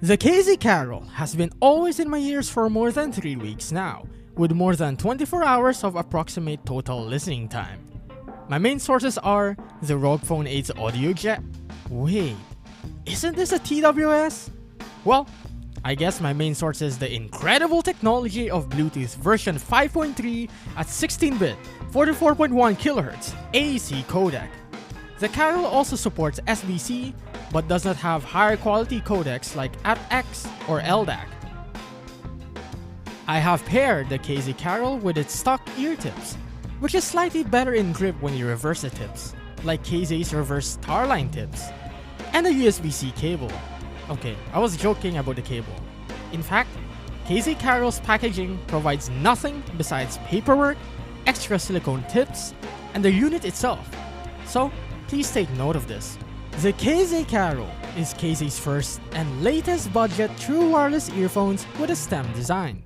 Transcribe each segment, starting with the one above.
The KZ Carol has been always in my ears for more than 3 weeks now, with more than 24 hours of approximate total listening time. My main sources are the ROG Phone 8's audio jack. Wait, isn't this a TWS? Well, I guess my main source is the incredible technology of Bluetooth version 5.3 at 16-bit, 44.1 kHz AAC codec. The Carol also supports SBC, but does not have higher quality codecs like aptX or LDAC. I have paired the KZ Carol with its stock ear tips, which is slightly better in grip when you reverse the tips, like KZ's reverse Starline tips, and a USB-C cable. Okay, I was joking about the cable. In fact, KZ Carol's packaging provides nothing besides paperwork, extra silicone tips, and the unit itself, so please take note of this. The KZ Carol is KZ's first and latest budget true wireless earphones with a stem design.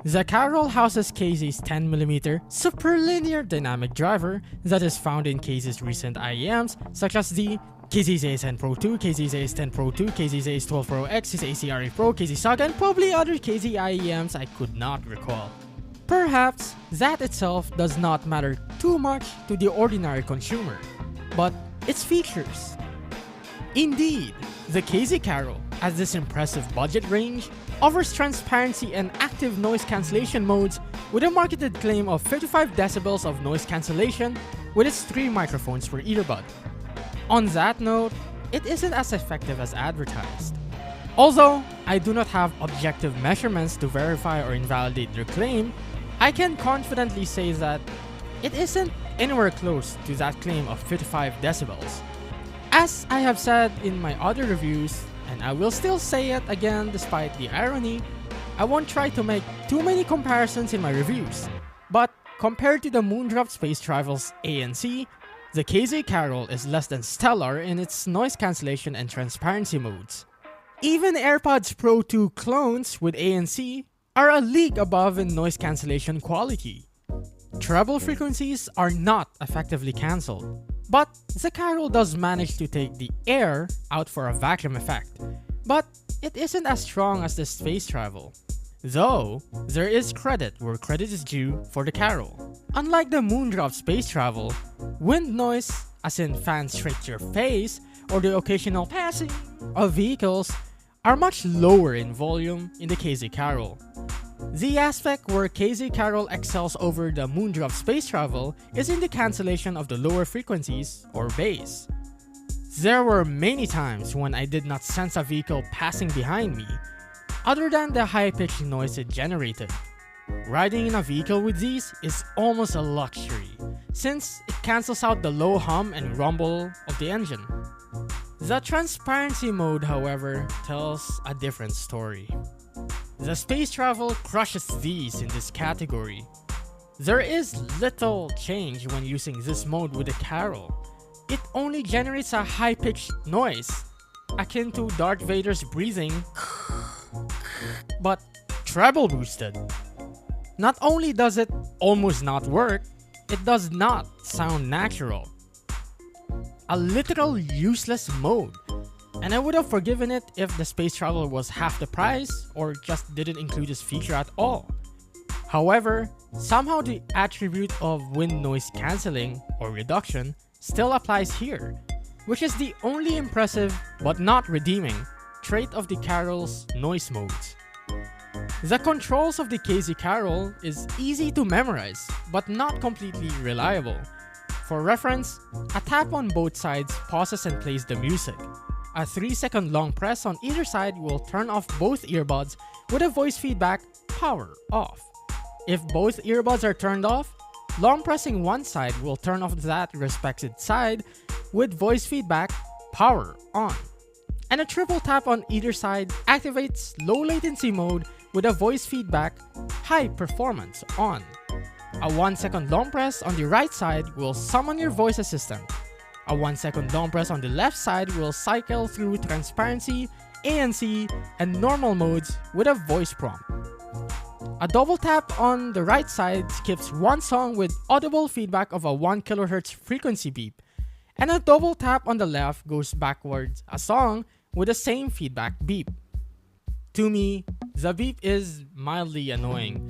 The Carol houses KZ's 10mm super linear dynamic driver that is found in KZ's recent IEMs such as the KZ AS10 Pro 2, KZ AS10 Pro 2, KZ AS12 Pro X, KZ ACRE Pro, KZ Saga, and probably other KZ IEMs I could not recall. Perhaps that itself does not matter too much to the ordinary consumer, but its features. Indeed, the KZ Carol, at this impressive budget range, offers transparency and active noise cancellation modes with a marketed claim of 55 decibels of noise cancellation with its 3 microphones per earbud. On that note, it isn't as effective as advertised. Although I do not have objective measurements to verify or invalidate their claim, I can confidently say that it isn't anywhere close to that claim of 55 decibels. As I have said in my other reviews, and I will still say it again despite the irony, I won't try to make too many comparisons in my reviews, but compared to the Moondrop Space Travel's ANC, the KZ Carol is less than stellar in its noise cancellation and transparency modes. Even AirPods Pro 2 clones with ANC are a league above in noise cancellation quality. Treble frequencies are not effectively cancelled, but the Carol does manage to take the air out for a vacuum effect, but it isn't as strong as the Space Travel. Though, there is credit where credit is due for the Carol. Unlike the Moondrop Space Travel, wind noise, as in fans straight to your face, or the occasional passing of vehicles, are much lower in volume in the KZ Carol. The aspect where KZ Carol excels over the Moondrop Space Travel is in the cancellation of the lower frequencies, or bass. There were many times when I did not sense a vehicle passing behind me, other than the high-pitched noise it generated. Riding in a vehicle with these is almost a luxury, since it cancels out the low hum and rumble of the engine. The transparency mode, however, tells a different story. The Space Travel crushes these in this category. There is little change when using this mode with the Carol. It only generates a high-pitched noise, akin to Darth Vader's breathing, but treble boosted. Not only does it almost not work, it does not sound natural. A literal useless mode. And I would have forgiven it if the Space Travel was half the price or just didn't include this feature at all. However, somehow the attribute of wind noise cancelling or reduction still applies here, which is the only impressive but not redeeming trait of the Carol's noise modes. The controls of the KZ Carol is easy to memorize but not completely reliable. For reference, a tap on both sides pauses and plays the music. A 3-second long press on either side will turn off both earbuds with a voice feedback power off. If both earbuds are turned off, long pressing one side will turn off that respected side with voice feedback power on. And a triple tap on either side activates low latency mode with a voice feedback high performance on. A 1-second long press on the right side will summon your voice assistant. A 1-second long press on the left side will cycle through transparency, ANC, and normal modes with a voice prompt. A double tap on the right side skips one song with audible feedback of a 1 kHz frequency beep, and a double tap on the left goes backwards a song with the same feedback beep. To me, the beep is mildly annoying,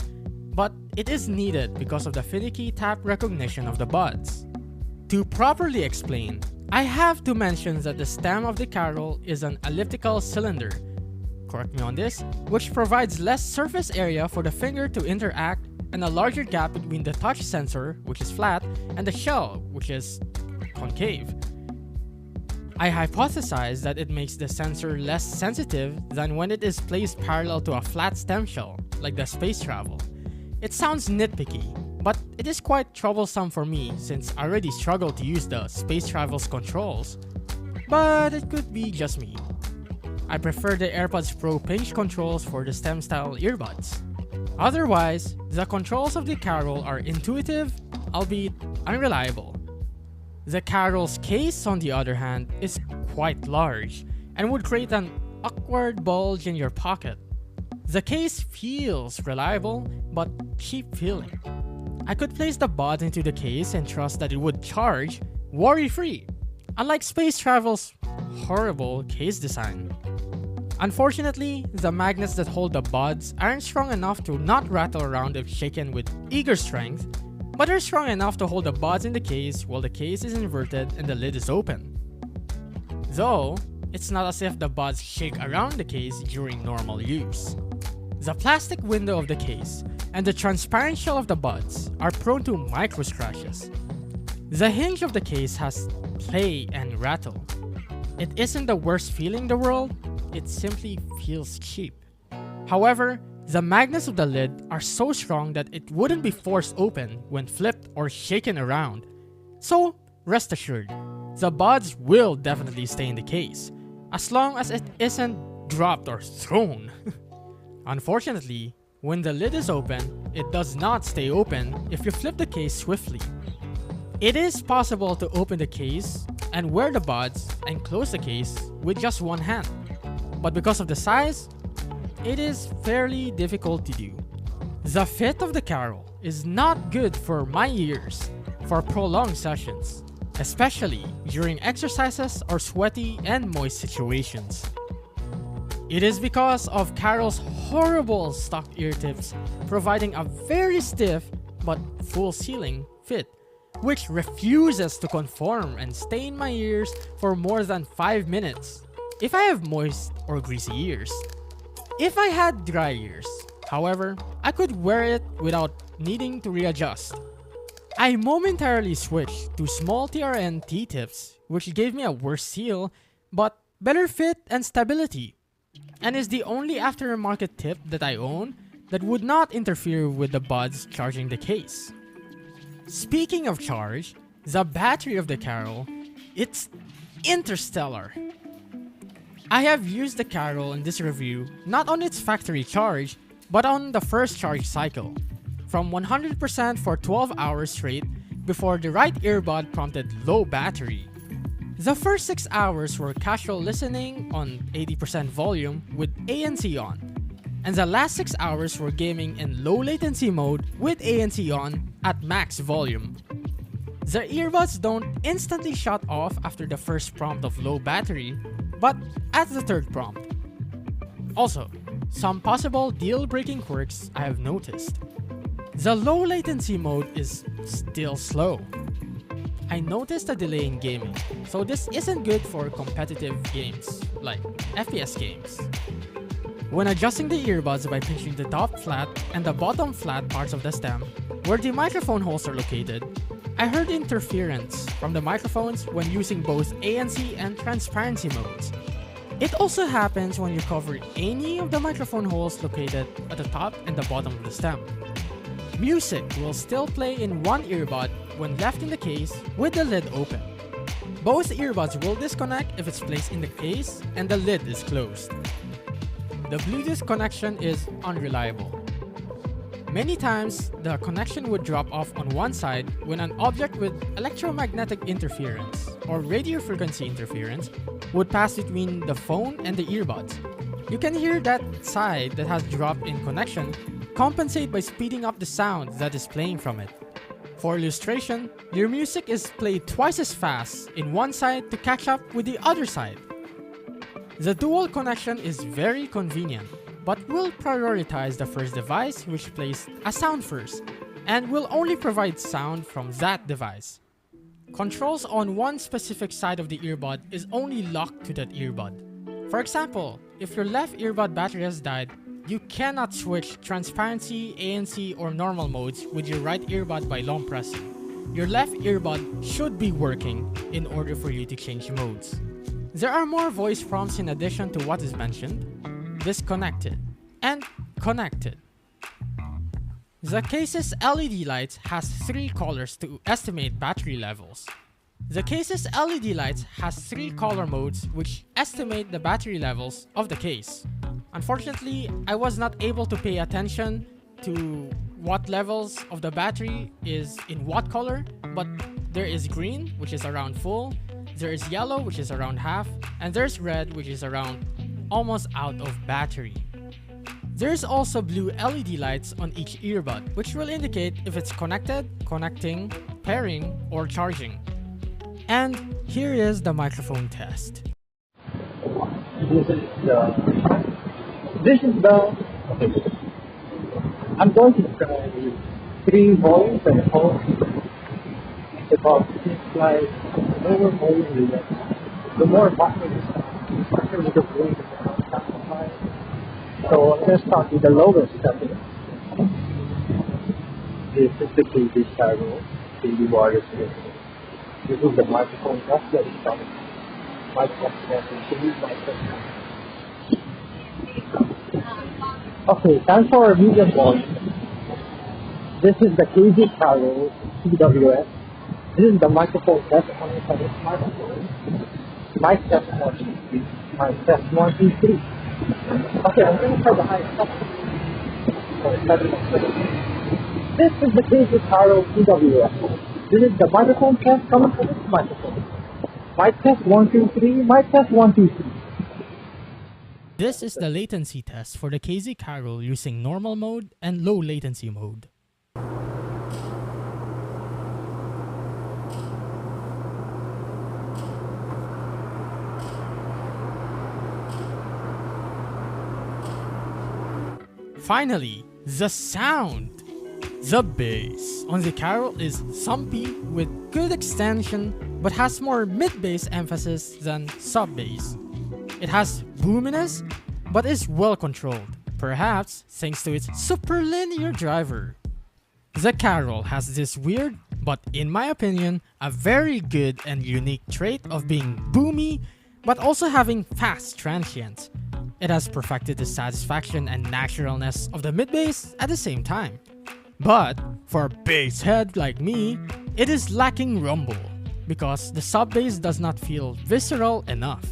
but it is needed because of the finicky tap recognition of the buds. To properly explain, I have to mention that the stem of the carol is an elliptical cylinder, correct me on this, which provides less surface area for the finger to interact and a larger gap between the touch sensor, which is flat, and the shell, which is concave. I hypothesize that it makes the sensor less sensitive than when it is placed parallel to a flat stem shell, like the Space Travel. It sounds nitpicky, but it is quite troublesome for me since I already struggle to use the Space Travel's controls. But it could be just me. I prefer the AirPods Pro pinch controls for the stem style earbuds. Otherwise, the controls of the Carol are intuitive, albeit unreliable. The Carol's case, on the other hand, is quite large and would create an awkward bulge in your pocket. The case feels reliable, but cheap feeling. I could place the buds into the case and trust that it would charge worry-free, unlike Space Travel's horrible case design. Unfortunately, the magnets that hold the buds aren't strong enough to not rattle around if shaken with eager strength, but are strong enough to hold the buds in the case while the case is inverted and the lid is open. Though, it's not as if the buds shake around the case during normal use. The plastic window of the case and the transparent shell of the buds are prone to micro scratches. The hinge of the case has play and rattle. It isn't the worst feeling in the world, it simply feels cheap. However, the magnets of the lid are so strong that it wouldn't be forced open when flipped or shaken around. So, rest assured, the buds will definitely stay in the case, as long as it isn't dropped or thrown. Unfortunately, when the lid is open, it does not stay open if you flip the case swiftly. It is possible to open the case and wear the buds and close the case with just one hand, but because of the size, it is fairly difficult to do. The fit of the Carol is not good for my ears for prolonged sessions, especially during exercises or sweaty and moist situations. It is because of Carol's horrible stock ear tips providing a very stiff but full ceiling fit, which refuses to conform and stay in my ears for more than 5 minutes if I have moist or greasy ears. If I had dry ears, however, I could wear it without needing to readjust. I momentarily switched to small TRN T-tips, which gave me a worse seal, but better fit and stability, and is the only aftermarket tip that I own that would not interfere with the buds charging the case. Speaking of charge, the battery of the Carol, it's interstellar. I have used the Carol in this review not on its factory charge, but on the first charge cycle, from 100% for 12 hours straight before the right earbud prompted low battery. The first 6 hours were casual listening on 80% volume with ANC on, and the last 6 hours were gaming in low latency mode with ANC on at max volume. The earbuds don't instantly shut off after the first prompt of low battery, but at the third prompt. Also, some possible deal-breaking quirks I have noticed. The low latency mode is still slow. I noticed a delay in gaming, so this isn't good for competitive games, like FPS games. When adjusting the earbuds by pinching the top flat and the bottom flat parts of the stem, where the microphone holes are located, I heard interference from the microphones when using both ANC and transparency modes. It also happens when you cover any of the microphone holes located at the top and the bottom of the stem. Music will still play in one earbud when left in the case with the lid open. Both earbuds will disconnect if it's placed in the case and the lid is closed. The Bluetooth connection is unreliable. Many times, the connection would drop off on one side when an object with electromagnetic interference or radio frequency interference would pass between the phone and the earbuds. You can hear that side that has dropped in connection compensate by speeding up the sound that is playing from it. For illustration, your music is played twice as fast in one side to catch up with the other side. The dual connection is very convenient, but will prioritize the first device which plays a sound first, and will only provide sound from that device. Controls on one specific side of the earbud is only locked to that earbud. For example, if your left earbud battery has died, you cannot switch transparency, ANC, or normal modes with your right earbud by long pressing. Your left earbud should be working in order for you to change modes. There are more voice prompts in addition to what is mentioned: disconnected and connected. The case's LED lights has 3 colors to estimate battery levels. The case's LED lights has 3 color modes which estimate the battery levels of the case. Unfortunately, I was not able to pay attention to what levels of the battery is in what color, but there is green, which is around full, there is yellow, which is around half, and there's red, which is around almost out of battery. There's also blue LED lights on each earbud, which will indicate if it's connected, connecting, pairing, or charging. And here is the microphone test. I'm going to try 3 volumes and hold because it's like lower volume the more buffer you start with the volume amplifier. So I'm going to start with the lowest setting. This is the KZ Castor Bass. This is the microphone test that is coming. Microphone test and change microphone. Okay, time for medium volume. This is the KZ Castor TWS. This is the microphone test on the microphone. Mic test 1, 2, 3. Mic test 1, 2, 3. Okay, I'm going to try the highest test. This is the KZ Castor TWS. This is the microphone test coming from this microphone. Mic test 1, 2, 3. Mic test 1, 2, 3. This is the latency test for the KZ Castor using normal mode and low latency mode. Finally, the sound! The bass on the Castor is sumpy with good extension but has more mid-bass emphasis than sub-bass. It has boominess but is well controlled, perhaps thanks to its super linear driver. The Castor has this weird, but in my opinion, a very good and unique trait of being boomy but also having fast transients. It has perfected the satisfaction and naturalness of the mid-bass at the same time. But for a bass head like me, it is lacking rumble because the sub-bass does not feel visceral enough.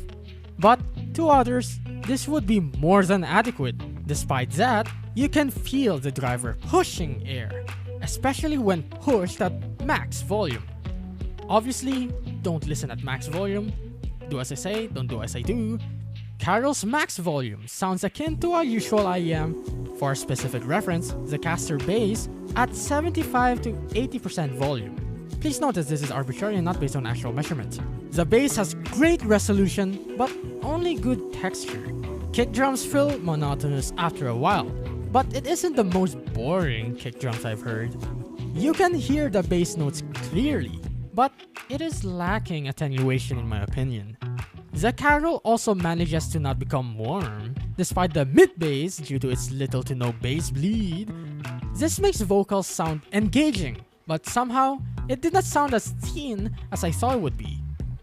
But to others, this would be more than adequate. Despite that, you can feel the driver pushing air, especially when pushed at max volume. Obviously, don't listen at max volume. Do as I say, don't do as I do. Castor's max volume sounds akin to a usual IEM. For specific reference, the Castor Bass at 75 to 80% volume. Please notice this is arbitrary and not based on actual measurements. The bass has great resolution, but only good texture. Kick drums feel monotonous after a while, but it isn't the most boring kick drums I've heard. You can hear the bass notes clearly, but it is lacking attenuation in my opinion. The Castor also manages to not become warm, despite the mid-bass due to its little to no bass bleed. This makes vocals sound engaging, but somehow, it did not sound as thin as I thought it would be.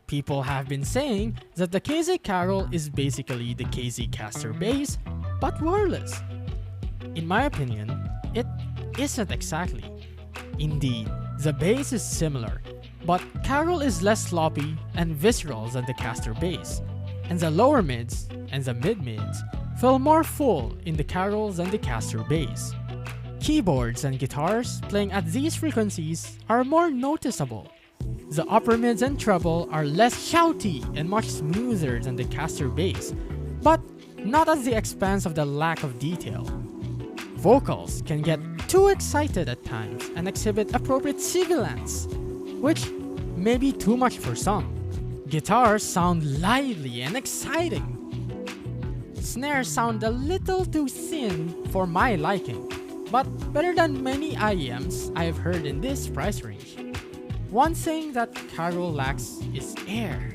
People have been saying that the KZ Castor is basically the KZ Castor Bass, but wireless. In my opinion, it isn't exactly. Indeed, the bass is similar, but Castor is less sloppy and visceral than the Castor Bass, and the lower mids and the mid-mids feel more full in the Castor than the Castor Bass. Keyboards and guitars playing at these frequencies are more noticeable. The upper mids and treble are less shouty and much smoother than the Castor Bass, but not at the expense of the lack of detail. Vocals can get too excited at times and exhibit appropriate sibilance, which may be too much for some. Guitars sound lively and exciting. snares sound a little too thin for my liking, but better than many IEMs I've heard in this price range. One thing that Carol lacks is air.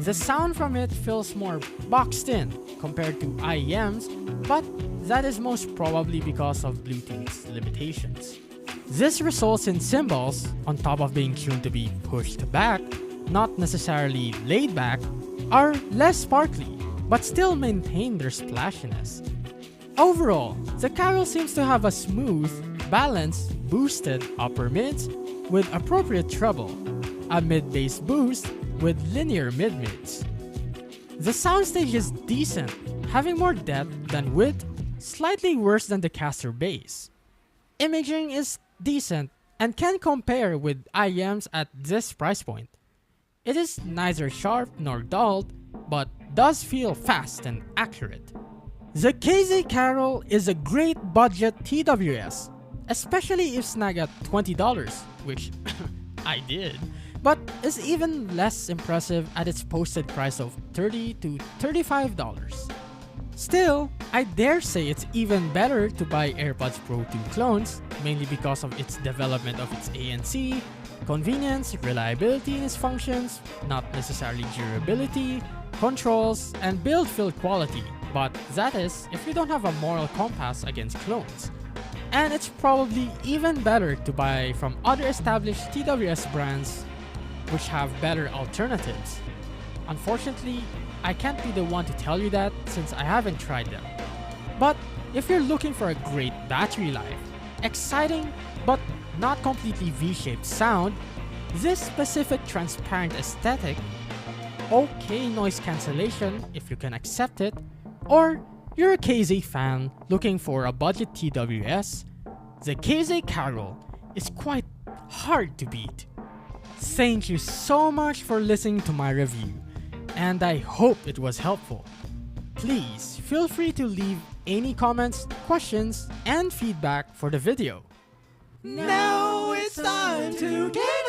The sound from it feels more boxed in compared to IEMs, but that is most probably because of Bluetooth's limitations. This results in cymbals, on top of being tuned to be pushed back, not necessarily laid back, are less sparkly, but still maintain their splashiness. Overall, the Carol seems to have a smooth, balanced, boosted upper mids with appropriate treble, a mid-bass boost with linear mid-mids. The soundstage is decent, having more depth than width, slightly worse than the Castor Bass. Imaging is decent and can compare with IEMs at this price point. It is neither sharp nor dulled, but does feel fast and accurate. The KZ Carol is a great budget TWS, especially if snagged at $20, which I did, but is even less impressive at its posted price of $30 to $35. Still, I dare say it's even better to buy AirPods Pro 2 clones, mainly because of its development of its ANC, convenience, reliability in its functions, not necessarily durability, controls, and build feel quality, but that is if you don't have a moral compass against clones. And it's probably even better to buy from other established TWS brands which have better alternatives. Unfortunately, I can't be the one to tell you that since I haven't tried them. But if you're looking for a great battery life, exciting but not completely V-shaped sound, this specific transparent aesthetic, okay noise cancellation if you can accept it, or you're a KZ fan looking for a budget TWS, the KZ Carol is quite hard to beat. Thank you so much for listening to my review, and I hope it was helpful. Please feel free to leave any comments, questions, and feedback for the video. Now it's time to get